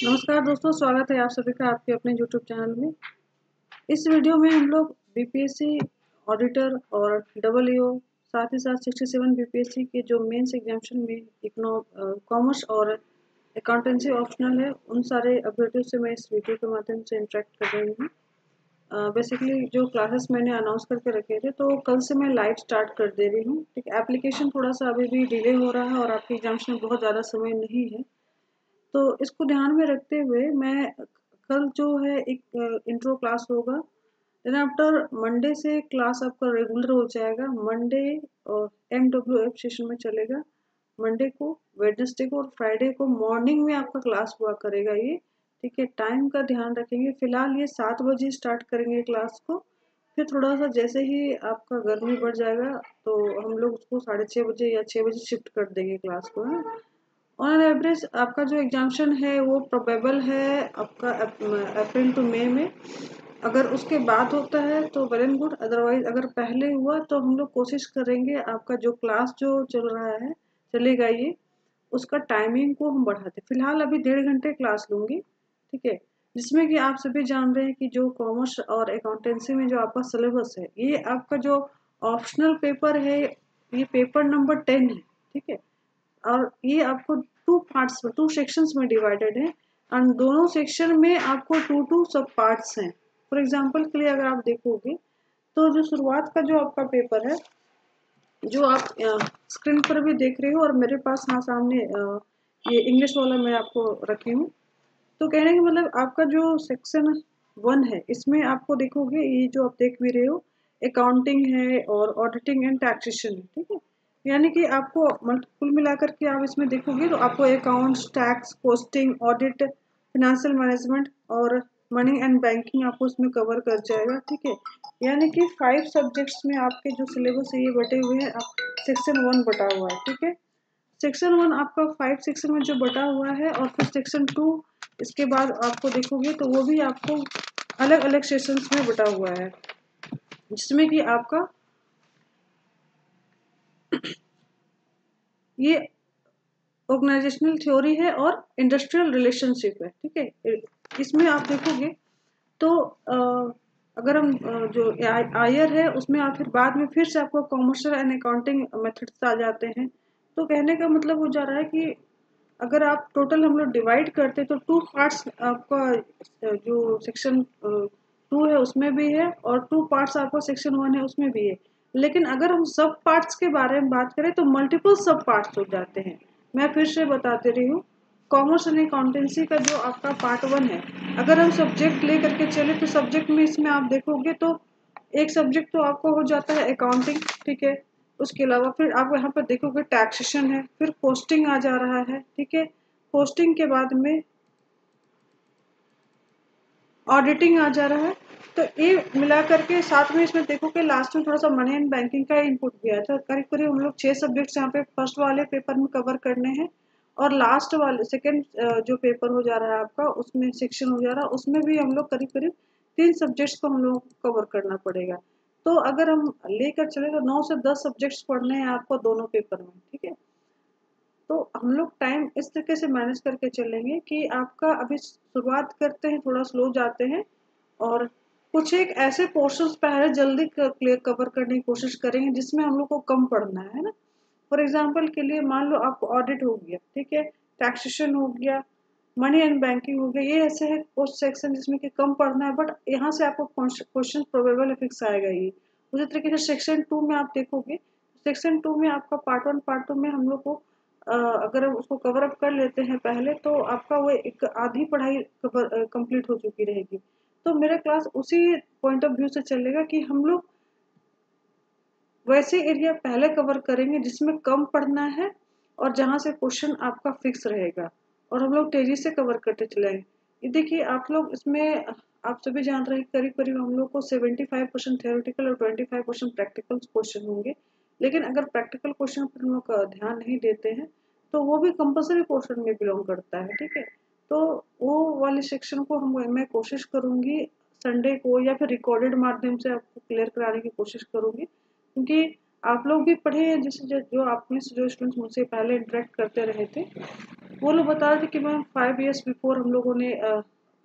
नमस्कार दोस्तों, स्वागत है आप सभी का आपके अपने यूट्यूब चैनल में। इस वीडियो में हम लोग बीपीएससी ऑडिटर और डबलईओ साथ ही साथ 67 बीपीएससी के जो मेंस एग्जामिनेशन में कॉमर्स और अकाउंटेंसी ऑप्शनल है, उन सारे अपडेटों से मैं इस वीडियो के माध्यम से इंटरेक्ट कर रही हूँ। बेसिकली जो क्लासेस मैंने अनाउंस करके रखे थे, तो कल से मैं लाइव स्टार्ट कर दे रही हूँ। ठीक, एप्लीकेशन थोड़ा सा अभी भी डिले हो रहा है और आपके एग्जामिनेशन में बहुत ज़्यादा समय नहीं है, तो इसको ध्यान में रखते हुए मैं कल जो है एक इंट्रो क्लास होगा। देन आफ्टर मंडे से क्लास आपका रेगुलर हो जाएगा। मंडे और MWF सेशन में चलेगा मंडे को, वेडनेसडे को और फ्राइडे को मॉर्निंग में आपका क्लास हुआ करेगा ये। ठीक है, टाइम का ध्यान रखेंगे। फिलहाल ये 7 बजे स्टार्ट करेंगे क्लास को, फिर थोड़ा सा जैसे ही आपका गर्मी बढ़ जाएगा तो हम लोग उसको 6:30 बजे या 6 बजे शिफ्ट कर देंगे क्लास को, है। ऑन एवरेज आपका जो एग्जामिनेशन है वो प्रोबेबल है आपका अप्रैल टू मई में। अगर उसके बाद होता है तो वेल एंड गुड, अदरवाइज अगर पहले हुआ तो हम लोग कोशिश करेंगे आपका जो क्लास जो चल रहा है चलेगा ये, उसका टाइमिंग को हम बढ़ाते। फिलहाल अभी 1.5 घंटे क्लास लूँगी, ठीक है, जिसमें कि आप सभी जान रहे हैं कि जो कॉमर्स और अकाउंटेंसी में जो आपका सिलेबस है, ये आपका जो ऑप्शनल पेपर है, ये पेपर नंबर 10 है, ठीक है। और ये आपको 2 पार्ट्स में, 2 सेक्शंस में डिवाइडेड है एंड दोनों सेक्शन में आपको 2 सब पार्ट्स हैं। फॉर एग्जांपल के लिए अगर आप देखोगे तो जो शुरुआत का जो आपका पेपर है, जो आप स्क्रीन पर भी देख रहे हो और मेरे पास हाँ सामने ये इंग्लिश वाला मैं आपको रखी हूँ। तो कहने का मतलब आपका जो सेक्शन 1 है, इसमें आपको देखोगे ये जो आप देख भी रहे हो, अकाउंटिंग है और ऑडिटिंग एंड टैक्सेशन है, ठीक है। यानी कि आपको कुल मिलाकर के आप इसमें देखोगे तो आपको accounts, tax, costing, audit, financial management और मनी एंड बैंकिंग आपको इसमें कवर कर जाएगा, ठीक है। यानी कि 5 सब्जेक्ट्स में आपके जो सिलेबस है ये बटे हुए हैं, सेक्शन 1 बटा हुआ है, ठीक है। सेक्शन 1 आपका 5 सेक्शन में जो बटा हुआ है और फिर सेक्शन 2 इसके बाद आपको देखोगे तो वो भी आपको अलग अलग सेशंस में बटा हुआ है, जिसमें कि आपका ये ऑर्गेनाइजेशनल थ्योरी है और इंडस्ट्रियल रिलेशनशिप है, ठीक है। इसमें आप देखोगे तो अगर हम जो आयर है उसमें आप फिर बाद में फिर से आपको कॉमर्शियल एंड अकाउंटिंग मेथड्स आ जाते हैं। तो कहने का मतलब हो जा रहा है कि अगर आप टोटल हम लोग डिवाइड करते तो 2 पार्ट्स आपका जो सेक्शन 2 है उसमें भी है और 2 पार्ट्स आपका सेक्शन 1 है उसमें भी है। लेकिन अगर हम सब पार्ट्स के बारे में बात करें तो मल्टीपल सब पार्ट्स हो जाते हैं। मैं फिर से बताते रही हूँ, कॉमर्स एंड अकाउंटेंसी का जो आपका पार्ट 1 है, अगर हम सब्जेक्ट ले करके चले तो सब्जेक्ट में इसमें आप देखोगे तो एक सब्जेक्ट तो आपको हो जाता है अकाउंटिंग, ठीक है। उसके अलावा फिर आप यहाँ पर देखोगे टैक्सेशन है, फिर कॉस्टिंग आ जा रहा है, ठीक है। कॉस्टिंग के बाद में ऑडिटिंग आ जा रहा है। तो ये मिला करके साथ में इसमें देखोगे लास्ट में थोड़ा सा मनी एंड बैंकिंग का इनपुट भी आया था। करीब करीब हम लोग 6 सब्जेक्ट्स यहाँ पे फर्स्ट वाले पेपर में कवर करने हैं और लास्ट वाले सेकेंड जो पेपर हो जा रहा है आपका, उसमें सेक्शन हो जा रहा है, उसमें भी हम लोग करीब करीब 3 सब्जेक्ट्स को हम लोग कवर करना पड़ेगा। तो अगर हम लेकर चले तो 9 से 10 सब्जेक्ट्स पढ़ने हैं आपको दोनों पेपर में, ठीक है। तो हम लोग टाइम इस तरीके से मैनेज करके चलेंगे कि आपका अभी शुरुआत करते हैं, थोड़ा स्लो जाते हैं और कुछ एक ऐसे पोर्शंस पहले जल्दी क्लियर कवर करने की कोशिश करेंगे जिसमें हम लोग को कम पढ़ना है ना। फॉर एग्जांपल के लिए मान लो आपको ऑडिट हो गया, ठीक है, टैक्सेशन हो गया, मनी एंड बैंकिंग हो गया, ये ऐसे है कुछ सेक्शन जिसमें कि कम पढ़ना है, बट यहाँ से आपको क्वेश्चन प्रोबेबल फिक्स आएगा ये। उसी तरीके से सेक्शन 2 में आप देखोगे, सेक्शन 2 में आपका पार्ट 1 पार्ट 2 में हम लोग को अगर हम उसको कवर अप कर लेते हैं पहले तो आपका वो एक आधी पढ़ाई कंप्लीट हो चुकी रहेगी। तो मेरा क्लास उसी पॉइंट ऑफ व्यू से चलेगा कि हम लोग वैसे एरिया पहले कवर करेंगे जिसमें कम पढ़ना है और जहाँ से क्वेश्चन आपका फिक्स रहेगा और हम लोग तेजी से कवर करते चलेंगे। ये देखिए आप लोग इसमें आप सभी जान रहे हैं करीब करीब हम लोग को 75% थ्योरेटिकल और 25% प्रैक्टिकल क्वेश्चन होंगे। लेकिन अगर प्रैक्टिकल क्वेश्चन पर हम लोग ध्यान नहीं देते हैं तो वो भी कंपल्सरी पोर्शन में बिलोंग करता है, ठीक है। तो वो वाले सेक्शन को मैं कोशिश करूँगी संडे को या फिर रिकॉर्डेड माध्यम से आपको क्लियर कराने की कोशिश करूँगी, क्योंकि आप लोग भी पढ़े हैं, जैसे जो आप में से जो स्टूडेंट्स मुझसे पहले इंटरेक्ट करते रहे थे, वो लोग बता रहे थे कि मैम 5 इयर्स बिफोर हम लोगों ने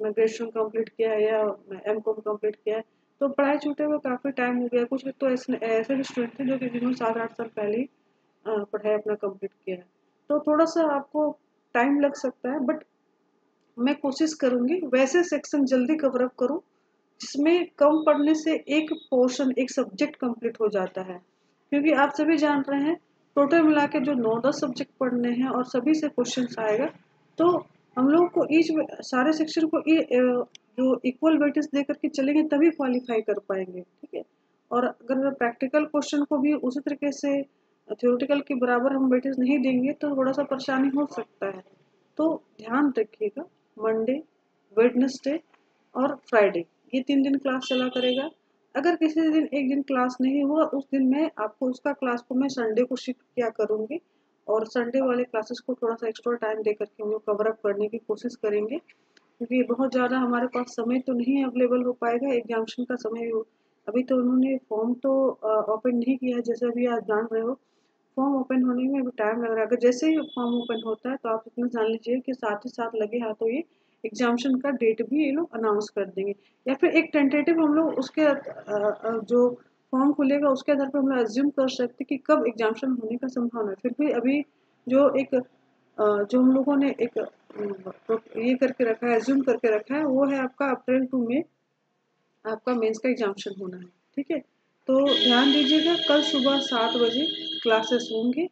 ग्रेजुएशन कंप्लीट किया है या एमकॉम कंप्लीट किया है, तो पढ़ाई छूटे हुए काफ़ी टाइम हो गया। कुछ तो ऐसे भी स्टूडेंट थे जो कि जिन्होंने 7-8 साल पहले ही पढ़ाई अपना कंप्लीट किया है। तो थोड़ा सा आपको टाइम लग सकता है, बट मैं कोशिश करूँगी वैसे सेक्शन जल्दी कवर अप करूँ जिसमें कम पढ़ने से एक पोर्शन, एक सब्जेक्ट कंप्लीट हो जाता है। क्योंकि आप सभी जान रहे हैं टोटल मिला के जो 9-10 सब्जेक्ट पढ़ने हैं और सभी से क्वेश्चंस आएगा, तो हम लोग को ईच सारे सेक्शन को जो इक्वल वेटेज दे करके चलेंगे तभी क्वालिफाई कर पाएंगे, ठीक है। और अगर प्रैक्टिकल क्वेश्चन को भी उसी तरीके से थ्योरेटिकल के बराबर हम वेटेज नहीं देंगे तो थोड़ा सा परेशानी हो सकता है। तो ध्यान रखिएगा, मंडे, वेडनेसडे और फ्राइडे ये 3 दिन क्लास चला करेगा। अगर किसी दिन एक दिन क्लास नहीं हुआ, उस दिन मैं आपको उसका क्लास को मैं संडे को शिफ्ट किया करूँगी और संडे वाले क्लासेस को थोड़ा सा एक्स्ट्रा टाइम दे करके हम लोग कवर अप करने की कोशिश करेंगे, क्योंकि बहुत ज़्यादा हमारे पास समय तो नहीं अवेलेबल हो पाएगा। एग्जामिनेशन का समय अभी तो उन्होंने फॉर्म तो ओपन नहीं किया है, जैसे अभी आप जान रहे हो फॉर्म ओपन होने में अभी टाइम लग रहा है। अगर जैसे ही फॉर्म ओपन होता है तो आप इतना जान लीजिए कि साथ ही साथ लगे हाथों ये एग्जामिनेशन का डेट भी ये लोग अनाउंस कर देंगे, या फिर एक टेंटेटिव हम लोग उसके जो फॉर्म खुलेगा उसके आधार पर हम लोग एज्यूम कर सकते कि कब एग्जामिनेशन होने का संभावना है। फिर भी अभी जो एक जो हम लोगों ने एक ये करके रखा है, एज्यूम करके रखा है, वो है आपका अप्रैल टू में आपका मेंस का एग्जामिनेशन होना है, ठीक है। तो ध्यान दीजिएगा, कल सुबह 7 बजे क्लासेस होंगे,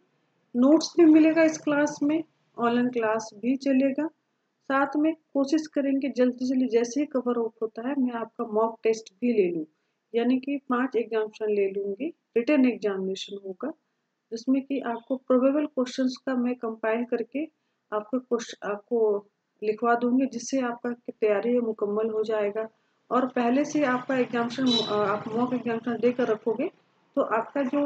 नोट्स भी मिलेगा इस क्लास में, ऑनलाइन क्लास भी चलेगा। साथ में कोशिश करेंगे जल्दी जल्दी जैसे ही कवर अप होता है मैं आपका मॉक टेस्ट भी ले लूँ, यानी कि 5 एग्जामिनेशन ले लूँगी, रिटन एग्जामिनेशन होगा जिसमें कि आपको प्रोबेबल क्वेश्चंस का मैं कंपाइल करके आपको लिखवा दूंगी, जिससे आपका तैयारी मुकम्मल हो जाएगा। और पहले से आपका एग्जामिनेशन आप मॉक एग्जामिनेशन देकर रखोगे तो आपका जो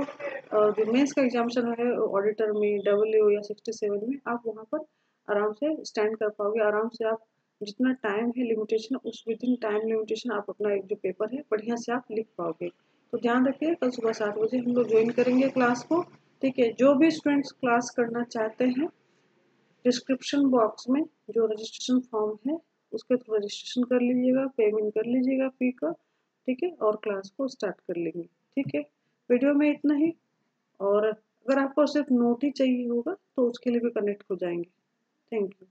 मेंस का एग्जामिनेशन है ऑडिटर में, डब्ल्यू या 67 में, आप वहाँ पर आराम से स्टैंड कर पाओगे। आराम से आप जितना टाइम है लिमिटेशन, उस विद इन टाइम लिमिटेशन आप अपना एक जो पेपर है बढ़िया से आप लिख पाओगे। तो ध्यान रखिए, कल सुबह 7 बजे हम लोग ज्वाइन करेंगे क्लास को, ठीक है। जो भी स्टूडेंट्स क्लास करना चाहते हैं, डिस्क्रिप्शन बॉक्स में जो रजिस्ट्रेशन फॉर्म है उसके थ्रू रजिस्ट्रेशन कर लीजिएगा, पेमेंट कर लीजिएगा फी का, ठीक है, और क्लास को स्टार्ट कर लेंगे, ठीक है। वीडियो में इतना ही, और अगर आपको सिर्फ नोट ही चाहिए होगा तो उसके लिए भी कनेक्ट हो जाएंगे। Thank you.